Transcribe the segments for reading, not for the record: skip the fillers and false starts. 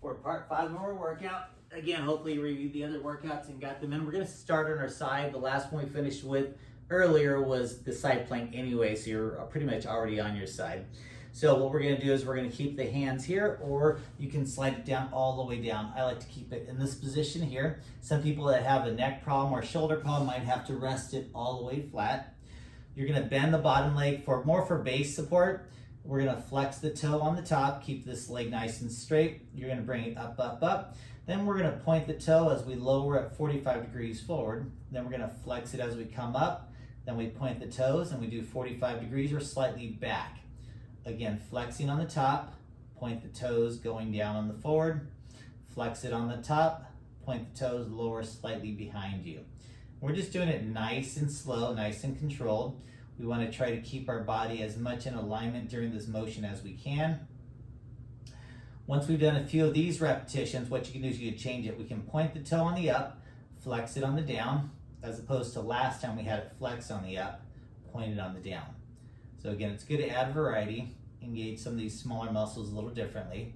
for part 5 of our workout. Again, hopefully you reviewed the other workouts and got them in. We're gonna start on our side. The last one we finished with earlier was the side plank anyway, so you're pretty much already on your side. So what we're gonna do is we're gonna keep the hands here, or you can slide it down all the way down. I like to keep it in this position here. Some people that have a neck problem or shoulder problem might have to rest it all the way flat. You're gonna bend the bottom leg for more for base support. We're gonna flex the toe on the top, keep this leg nice and straight. You're gonna bring it up, up, up. Then we're gonna point the toe as we lower at 45 degrees forward. Then we're gonna flex it as we come up. Then we point the toes and we do 45 degrees or slightly back. Again, flexing on the top, point the toes going down on the forward, flex it on the top, point the toes lower slightly behind you. We're just doing it nice and slow, nice and controlled. We want to try to keep our body as much in alignment during this motion as we can. Once we've done a few of these repetitions, what you can do is you can change it. We can point the toe on the up, flex it on the down, as opposed to last time we had it flex on the up, point it on the down. So again, it's good to add variety, engage some of these smaller muscles a little differently,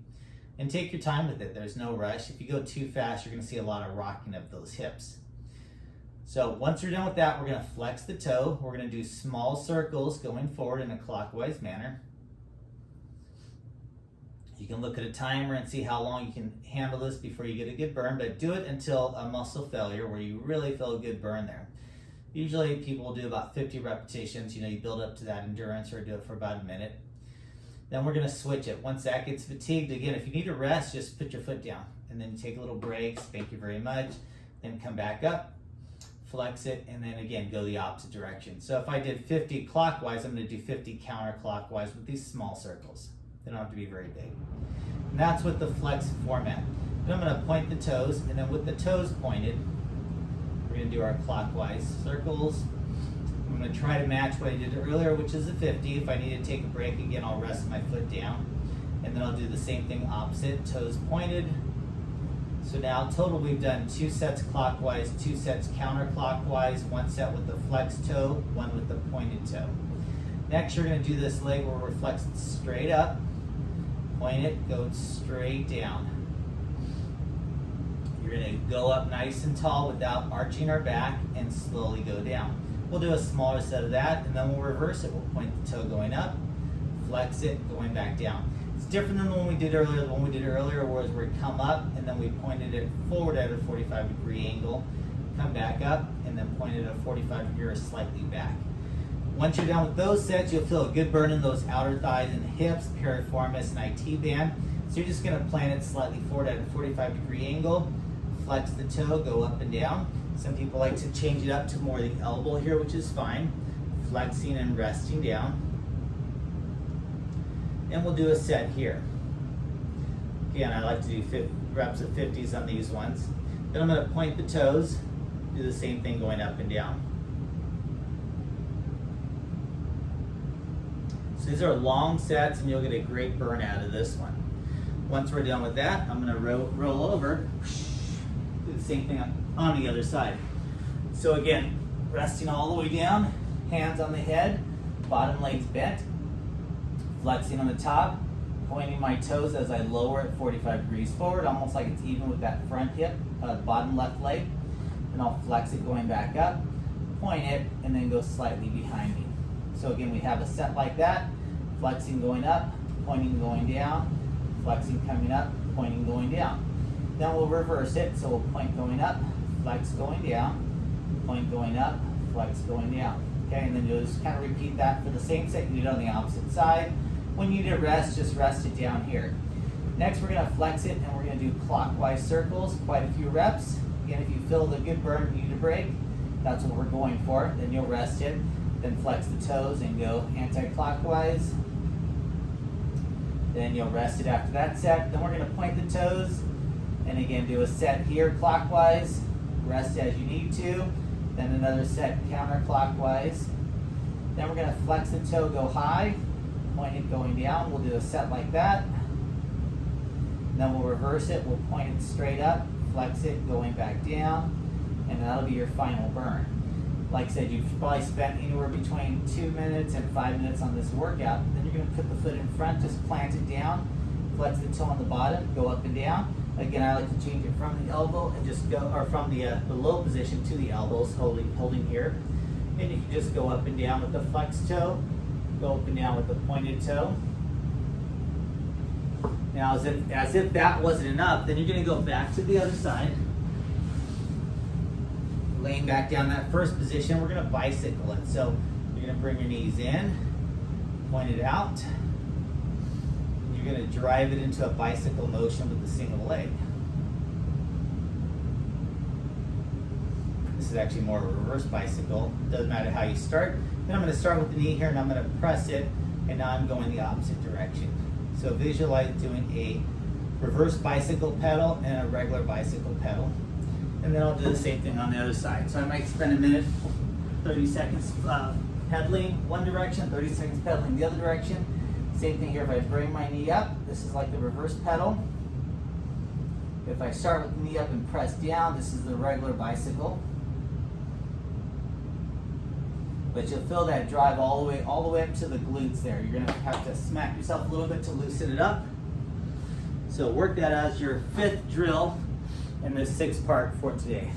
and take your time with it. There's no rush. If you go too fast, you're gonna see a lot of rocking of those hips. So once you're done with that, we're gonna flex the toe. We're gonna do small circles going forward in a clockwise manner. You can look at a timer and see how long you can handle this before you get a good burn, but do it until a muscle failure where you really feel a good burn there. Usually people will do about 50 repetitions. You build up to that endurance, or do it for about a minute. Then we're gonna switch it. Once that gets fatigued, again, if you need a rest, just put your foot down and then take a little break. Thank you very much. Then come back up, flex it, and then again, go the opposite direction. So if I did 50 clockwise, I'm gonna do 50 counterclockwise with these small circles. They don't have to be very big. And that's with the flex format. Then I'm gonna point the toes, and then with the toes pointed, we're gonna do our clockwise circles. I'm gonna try to match what I did earlier, which is a 50. If I need to take a break again, I'll rest my foot down. And then I'll do the same thing opposite, toes pointed. So now total we've done 2 sets clockwise, 2 sets counterclockwise, 1 set with the flex toe, 1 with the pointed toe. Next, you're gonna do this leg where we're flexing straight up, point it, go straight down. You're gonna go up nice and tall without arching our back and slowly go down. We'll do a smaller set of that, and then we'll reverse it. We'll point the toe going up, flex it, going back down. It's different than the one we did earlier. The one we did earlier was where we come up and then we pointed it forward at a 45-degree angle, come back up, and then point it at a 45 degree or slightly back. Once you're done with those sets, you'll feel a good burn in those outer thighs and hips, piriformis and IT band. So you're just gonna plant it slightly forward at a 45-degree angle, flex the toe, go up and down. Some people like to change it up to more the elbow here, which is fine. Flexing and resting down. And we'll do a set here. Again, I like to do reps of 50s on these ones. Then I'm gonna point the toes, do the same thing going up and down. So these are long sets and you'll get a great burn out of this one. Once we're done with that, I'm gonna roll over, do the same thing on the other side. So again, resting all the way down, hands on the head, bottom leg's bent, flexing on the top, pointing my toes as I lower it 45 degrees forward, almost like it's even with that front hip, bottom left leg. And I'll flex it going back up, point it, and then go slightly behind me. So again, we have a set like that, flexing going up, pointing going down, flexing coming up, pointing going down. Then we'll reverse it, so we'll point going up, flex going down, point going up, flex going down. Okay, and then you'll just kind of repeat that for the same set you did on the opposite side. When you need to rest, just rest it down here. Next, we're gonna flex it and we're gonna do clockwise circles, quite a few reps. Again, if you feel the good burn, you need a break, that's what we're going for. Then you'll rest it, then flex the toes and go anti-clockwise. Then you'll rest it after that set. Then we're gonna point the toes, and again, do a set here clockwise, rest as you need to, then another set counterclockwise. Then we're gonna flex the toe, go high, point it going down. We'll do a set like that. And then we'll reverse it, we'll point it straight up, flex it, going back down, and that'll be your final burn. Like I said, you've probably spent anywhere between 2 minutes and 5 minutes on this workout. Then you're gonna put the foot in front, just plant it down, flex the toe on the bottom, go up and down. Again, I like to change it from the elbow and just go, or from the low position to the elbows, holding here. And you can just go up and down with the flexed toe, go up and down with the pointed toe. Now, as if that wasn't enough, then you're going to go back to the other side. Laying back down that first position, we're going to bicycle it. So you're going to bring your knees in, point it out. You're going to drive it into a bicycle motion with the single leg. This is actually more of a reverse bicycle. Doesn't matter how you start. Then I'm going to start with the knee here and I'm going to press it, and now I'm going the opposite direction. So visualize doing a reverse bicycle pedal and a regular bicycle pedal. And then I'll do the same thing on the other side. So I might spend a minute, 30 seconds pedaling one direction, 30 seconds pedaling the other direction. Same thing here, if I bring my knee up, this is like the reverse pedal. If I start with the knee up and press down, this is the regular bicycle. But you'll feel that drive all the way up to the glutes there. You're gonna have to smack yourself a little bit to loosen it up. So work that as your 5th drill in this 6-part for today.